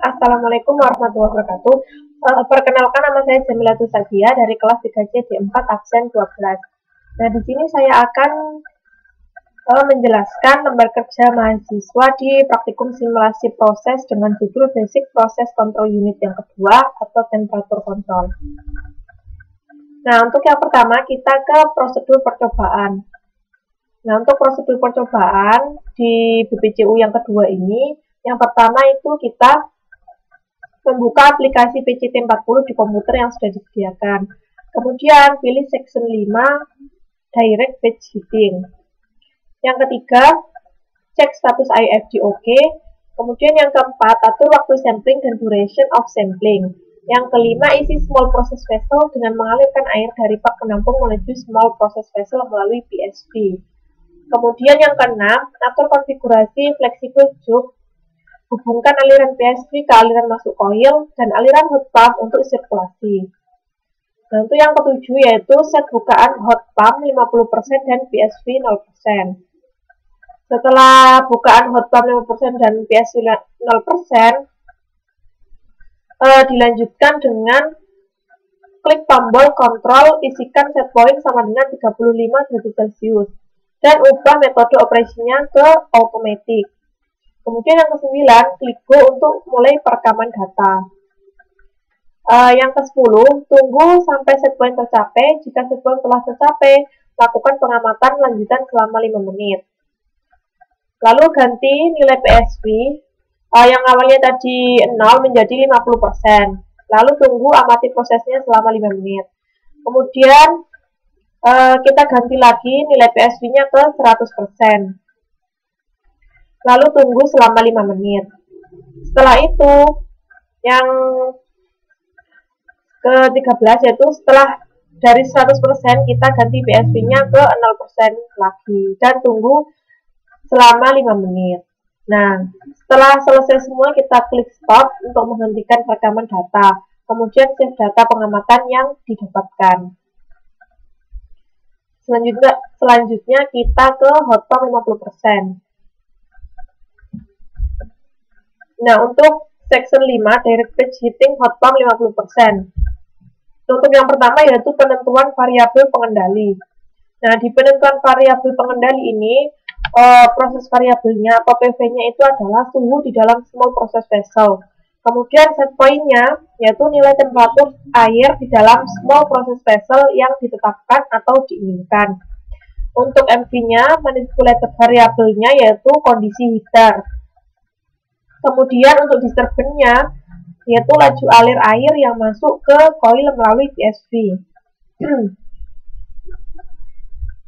Assalamualaikum warahmatullahi wabarakatuh. Perkenalkan, nama saya Jamilatul Sadia dari kelas 3C D4 absen 12. Nah, di sini saya akan menjelaskan lembar kerja mahasiswa di praktikum simulasi proses dengan judul Basic Process Control Unit yang kedua atau temperatur control. Nah, untuk yang pertama kita ke prosedur percobaan. Nah, untuk prosedur percobaan di BPCU yang kedua ini, yang pertama itu kita membuka aplikasi PCT40 di komputer yang sudah disediakan. Kemudian pilih section 5 Direct Page Heating. Yang ketiga, cek status IFD OK. Kemudian yang keempat, atur waktu sampling dan duration of sampling. Yang kelima, isi small process vessel dengan mengalirkan air dari bak penampung menuju small process vessel melalui PSV. Kemudian yang keenam, atur konfigurasi flexible tube. Hubungkan aliran PSV ke aliran masuk coil dan aliran hot pump untuk sirkulasi. Nah, untuk yang ketujuh yaitu set bukaan hot pump 50% dan PSV 0%. Setelah bukaan hot pump 50% dan PSV 0%, dilanjutkan dengan klik tombol kontrol, isikan set point sama dengan 35 derajat Celcius dan ubah metode operasinya ke automatic. Kemudian yang ke-9, klik Go untuk mulai perekaman data. Yang ke-10, tunggu sampai set point tercapai. Jika set point telah tercapai, lakukan pengamatan lanjutan selama 5 menit. Lalu ganti nilai PSV yang awalnya tadi 0 menjadi 50%. Lalu tunggu amati prosesnya selama 5 menit. Kemudian kita ganti lagi nilai PSV-nya ke 100%. Lalu tunggu selama 5 menit. Setelah itu, yang ke-13 yaitu setelah dari 100% kita ganti PSV-nya ke 0% lagi dan tunggu selama 5 menit. Nah, setelah selesai semua kita klik stop untuk menghentikan perekaman data. Kemudian save data pengamatan yang didapatkan. Selanjutnya kita ke hot pump 50%. Nah, untuk section 5, Direct Page Heating hot pump 50%. Untuk yang pertama yaitu penentuan variabel pengendali. Nah, di penentuan variabel pengendali ini, proses variabelnya atau PV-nya itu adalah suhu di dalam small process vessel. Kemudian set point-nya yaitu nilai temperatur air di dalam small process vessel yang ditetapkan atau diinginkan. Untuk MV-nya, manipulated variabelnya yaitu kondisi heater. Kemudian untuk disturbannya yaitu laju alir air yang masuk ke coil melalui PSV.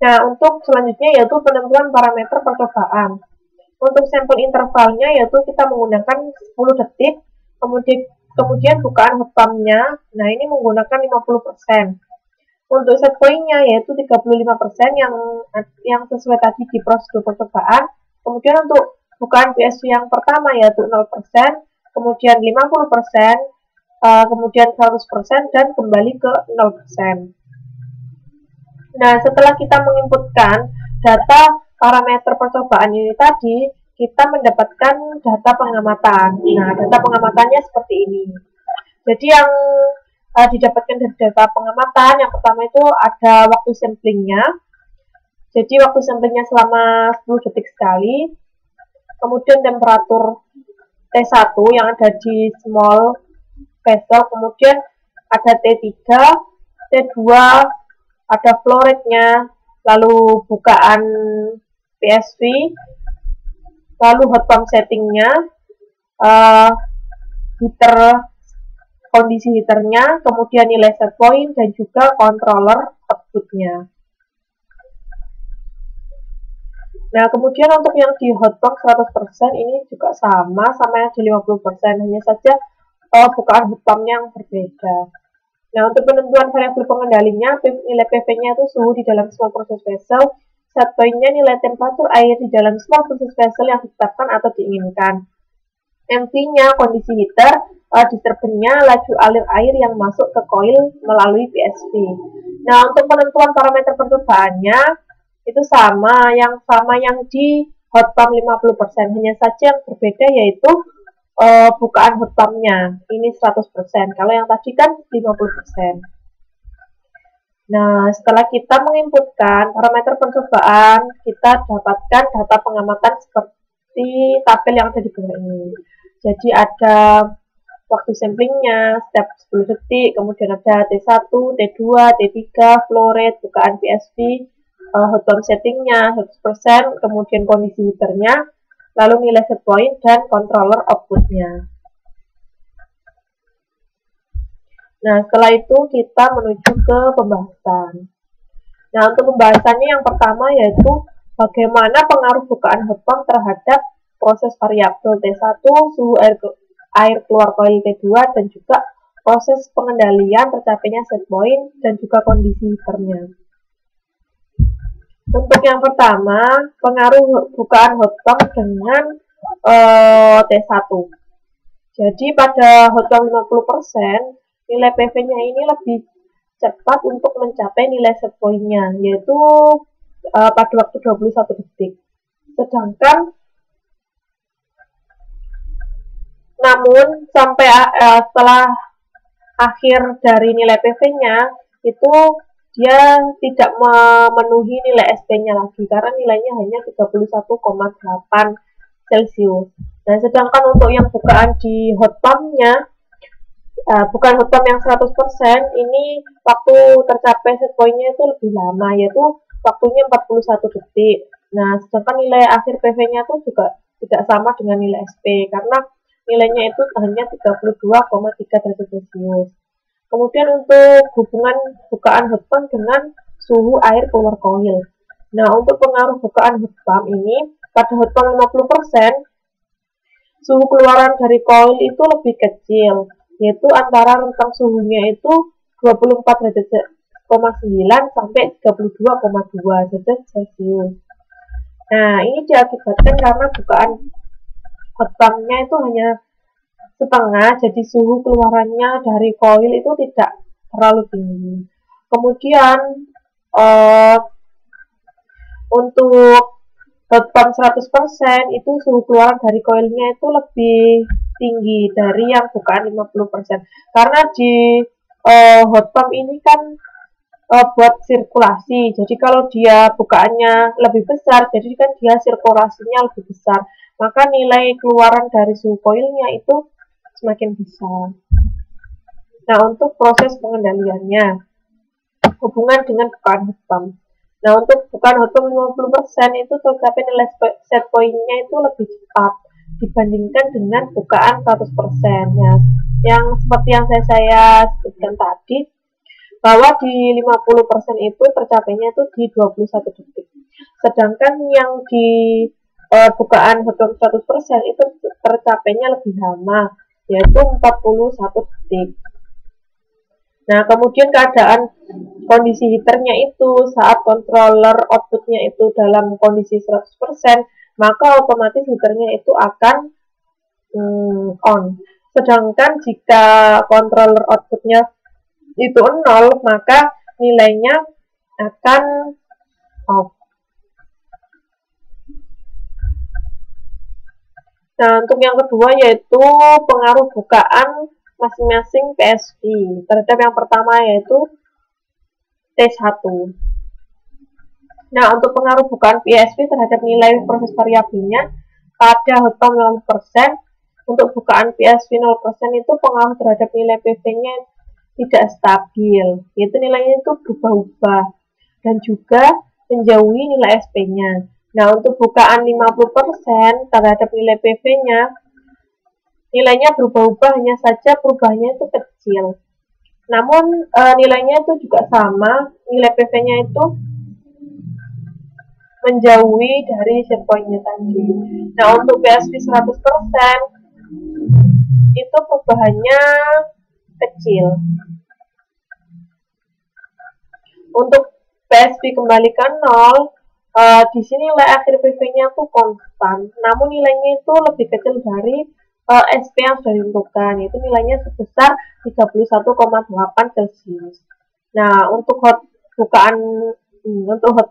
Nah, untuk selanjutnya yaitu penentuan parameter percobaan. Untuk sampel intervalnya yaitu kita menggunakan 10 detik, kemudian bukaan hot pump-nya, nah ini menggunakan 50%. Untuk set point-nya yaitu 35% yang sesuai tadi di prosedur percobaan. Kemudian untuk bukaan PSV yang pertama yaitu 0%, kemudian 50%, kemudian 100%, dan kembali ke 0%. Nah, setelah kita menginputkan data parameter percobaan ini tadi, kita mendapatkan data pengamatan. Nah, data pengamatannya seperti ini. Jadi yang didapatkan dari data pengamatan, yang pertama itu ada waktu samplingnya. Jadi waktu samplingnya selama 10 detik sekali. Kemudian temperatur T1 yang ada di small vessel, kemudian ada T3, T2, ada flow rate-nya, lalu bukaan PSV, lalu hot pump setting-nya, heater, kondisi heaternya, kemudian nilai set point, dan juga controller output-nya. Nah, kemudian untuk yang di hot pump 100% ini juga sama yang di 50%, hanya saja bukaan hot pump-nya yang berbeda. Nah, untuk penentuan variabel pengendalinya, nilai PV-nya itu suhu di dalam small process vessel, set point-nya nilai temperatur air di dalam small process vessel yang ditetapkan atau diinginkan. MV-nya kondisi heater, disturbannya laju alir air yang masuk ke coil melalui PSV. Nah, untuk penentuan parameter percobaannya, itu sama yang di hot pump 50%, hanya saja yang berbeda yaitu bukaan hot pumpnya ini 100%, kalau yang tadi kan 50%. Nah, setelah kita menginputkan parameter percobaan, kita dapatkan data pengamatan seperti tabel yang ada di bawah ini. Jadi ada waktu samplingnya, step 10 detik, kemudian ada T1, T2, T3, flow rate, bukaan PSV, hot pump settingnya 100%, kemudian kondisi heaternya, lalu nilai set point, dan controller outputnya. Nah, setelah itu kita menuju ke pembahasan. Nah, untuk pembahasannya yang pertama yaitu bagaimana pengaruh bukaan hot pump terhadap proses variabel T1, suhu air keluar coil T2, dan juga proses pengendalian tercapainya set point dan juga kondisi heaternya. Untuk yang pertama, pengaruh bukaan hot pump dengan T1. Jadi pada hot pump 50%, nilai PV-nya ini lebih cepat untuk mencapai nilai set point-nya, yaitu pada waktu 21 detik. Sedangkan namun sampai setelah akhir dari nilai PV-nya itu dia tidak memenuhi nilai SP-nya lagi karena nilainya hanya 31,8 Celcius. Nah, sedangkan untuk yang bukaan di hot pump-nya bukan hot pump yang 100%, ini waktu tercapai set point-nya itu lebih lama, yaitu waktunya 41 detik. Nah, sedangkan nilai akhir PV-nya itu juga tidak sama dengan nilai SP, karena nilainya itu hanya 32,3 derajat Celcius. Kemudian untuk hubungan bukaan hot pump dengan suhu air keluar coil. Nah, untuk pengaruh bukaan hot pump ini, pada hot pump 50%, suhu keluaran dari coil itu lebih kecil, yaitu antara rentang suhunya itu 24,9 sampai 32,2 derajat Celcius. Nah, ini diakibatkan karena bukaan hot pump-nya itu hanya setengah, jadi suhu keluarannya dari coil itu tidak terlalu tinggi. Kemudian untuk hot pump 100% itu suhu keluaran dari coilnya itu lebih tinggi dari yang bukaan 50%. Karena di hot pump ini kan buat sirkulasi. Jadi kalau dia bukaannya lebih besar, jadi kan dia sirkulasinya lebih besar. Maka nilai keluaran dari suhu coilnya itu semakin besar. Nah, untuk proses pengendaliannya, hubungan dengan bukaan hot pump. Nah, untuk bukaan hot pump 50% itu tercapai nilai set point-nya itu lebih cepat dibandingkan dengan bukaan 100%. Ya, yang seperti yang saya sebutkan tadi, bahwa di 50% itu tercapainya itu di 21 detik. Sedangkan yang di bukaan hot pump 100% itu tercapainya lebih lama, yaitu 41 detik. Nah, kemudian keadaan kondisi heaternya itu saat controller outputnya itu dalam kondisi 100%, maka otomatis heaternya itu akan on. Sedangkan jika controller outputnya itu 0, maka nilainya akan off. Nah, untuk yang kedua yaitu pengaruh bukaan masing-masing PSV terhadap yang pertama yaitu T1. Nah, untuk pengaruh bukaan PSV terhadap nilai proses variabelnya pada hot pump 0%, untuk bukaan PSV 0% itu pengaruh terhadap nilai PV-nya tidak stabil, yaitu nilainya itu berubah-ubah dan juga menjauhi nilai SP-nya. Nah, untuk bukaan 50% terhadap nilai PV-nya, nilainya berubah-ubah, hanya saja perubahannya itu kecil. Namun nilainya itu juga sama, nilai PV-nya itu menjauhi dari set point-nya tadi. Nah, untuk PSV 100% itu perubahannya kecil. Untuk PSV kembalikan 0, di sini nilai akhir PV-nya itu konstan, namun nilainya itu lebih kecil dari SP yang sudah ditentukan, yaitu nilainya sebesar 31,8 Celcius. Nah, untuk hot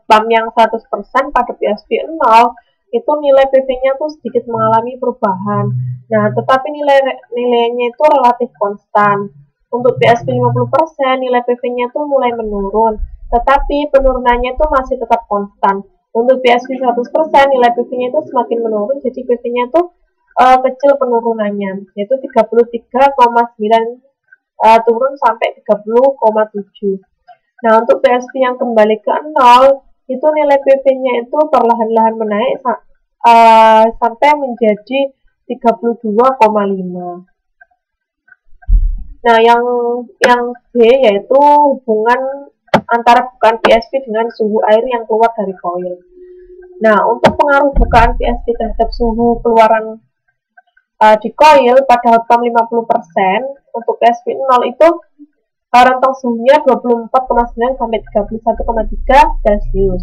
pump yang 100% pada PSV 0, itu nilai PV-nya tuh sedikit mengalami perubahan. Nah, tetapi nilainya itu relatif konstan. Untuk PSV 50%, nilai PV-nya tuh mulai menurun, tetapi penurunannya itu masih tetap konstan. Untuk PSV 100%, nilai PV-nya itu semakin menurun, jadi PV-nya tuh kecil penurunannya, yaitu 33,9 turun sampai 30,7. Nah, untuk PSV yang kembali ke 0, itu nilai PV-nya itu perlahan-lahan menaik sampai menjadi 32,5. Nah, yang B yaitu hubungan antara bukaan PSV dengan suhu air yang keluar dari koil. Nah, untuk pengaruh bukaan PSV terhadap suhu keluaran di koil pada hot pump 50%, untuk PSV 0 itu rentang suhunya 24,9 sampai 31,3 Celcius.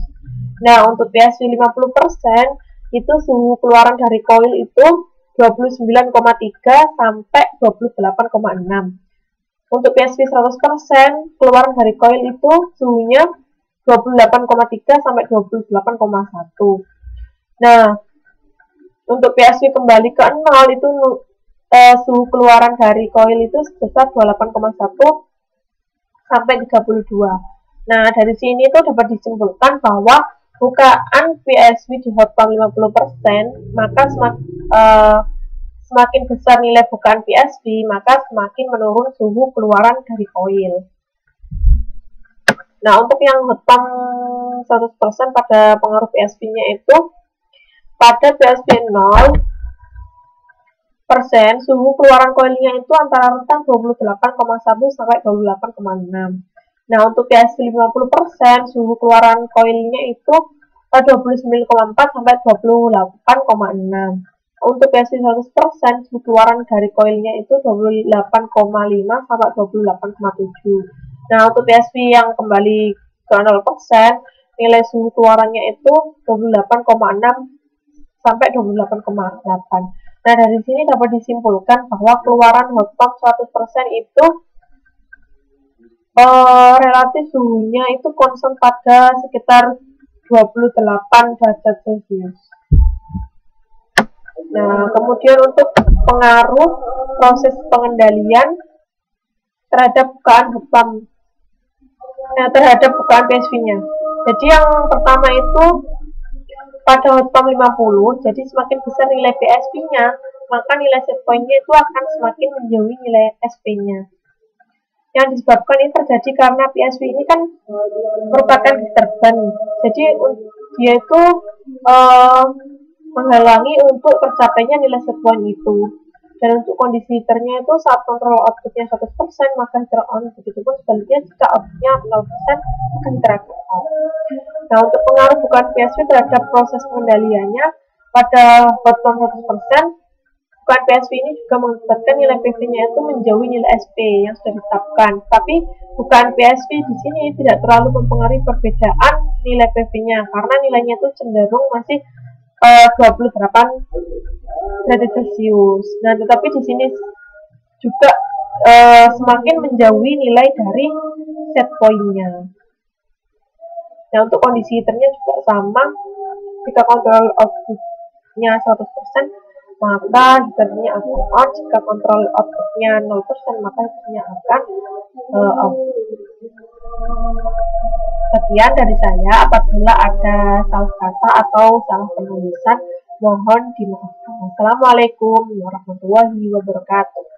Nah, untuk PSV 50% itu suhu keluaran dari koil itu 29,3 sampai 28,6. Untuk PSV 100%, keluaran dari koil itu suhunya 28,3 sampai 28,1. Nah, untuk PSV kembali ke 0 itu suhu keluaran dari koil itu sebesar 28,1 sampai 32. Nah, dari sini itu dapat disimpulkan bahwa bukaan PSV di hot pump 50%, maka semakin besar nilai bukaan PSV, maka semakin menurun suhu keluaran dari koil. Nah, untuk yang hot pump 100% pada pengaruh PSV-nya itu, pada PSV 0%, suhu keluaran koilnya itu antara rentang 28,1 sampai 28,6. Nah, untuk PSV 50%, suhu keluaran koilnya itu 29,4 sampai 28,6. Untuk PSV 100%, suhu keluaran dari koilnya itu 28,5 sampai 28,7. Nah, untuk PSV yang kembali ke 0%, nilai suhu keluarannya itu 28,6 sampai 28,8. Nah, dari sini dapat disimpulkan bahwa keluaran hot pump 100% itu relatif suhunya itu konstan pada sekitar 28 derajat Celcius. Nah, kemudian untuk pengaruh proses pengendalian terhadap bukaan hot pump, terhadap bukaan PSV-nya. Jadi yang pertama itu pada hot pump 50, jadi semakin besar nilai PSV-nya, maka nilai set point-nya itu akan semakin menjauhi nilai SP-nya. Yang disebabkan ini terjadi karena PSV ini kan merupakan disturbance, jadi dia itu menghalangi untuk tercapainya nilai set point itu. Dan untuk kondisi heaternya itu saat kontrol outputnya 100%, maka heater on, begitupun sebaliknya jika outputnya 0%, maka heater akan off. Nah, untuk pengaruh bukaan PSV terhadap proses pengendaliannya pada hot pump 100%, bukaan PSV ini juga mengakibatkan nilai PV-nya itu menjauhi nilai SP yang sudah ditetapkan. Tapi bukaan PSV di sini tidak terlalu mempengaruhi perbedaan nilai PV-nya karena nilainya itu cenderung masih 28 derajat Celcius. Nah, tetapi di sini juga semakin menjauhi nilai dari set point-nya. Nah, untuk kondisi heaternya juga sama. Jika kontrol outputnya 100%, maka heaternya akan on. Jika kontrol outputnya 0%, maka heaternya akan off. Sekian dari saya. Apabila ada salah kata atau salah penulisan, mohon dimaafkan. Assalamualaikum warahmatullahi wabarakatuh.